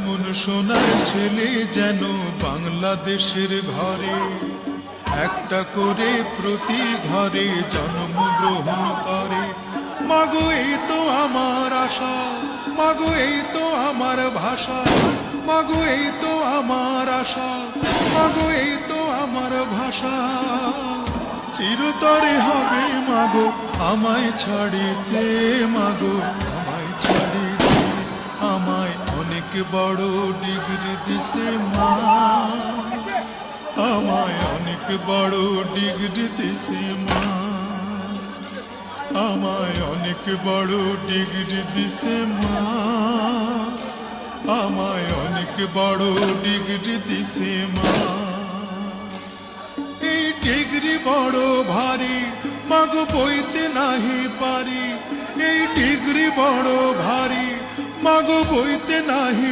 এমন সোনার ছেলে যেন বাংলাদেশের ঘরে একটা করে প্রতি ঘরে জন্মগ্রহণ করে। মাগো এই তো আমার আশা, মাগো এই তো আমার ভাষা, মাগো এই তো আমার আশা, মাগো এই তো আমার ভাষা। চিরতরে হবে মাগো আমায় ছাড়িতে, মাগো আমায় ছাড়িতে। আমায় অনেক বড় ডিগ্রি দিছে মা, আমায় অনেক বড় ডিগ্রি দিছে মা, আমায় অনেক বড় ডিগ্রি দিছে মা, আমায় অনেক বড় ডিগ্রি দিছে মা। এই ডিগ্রি বড় ভারী মাগো বইতে নাহি পারি, এই ডিগ্রি বড় ভারী মাগো বইতে নাহি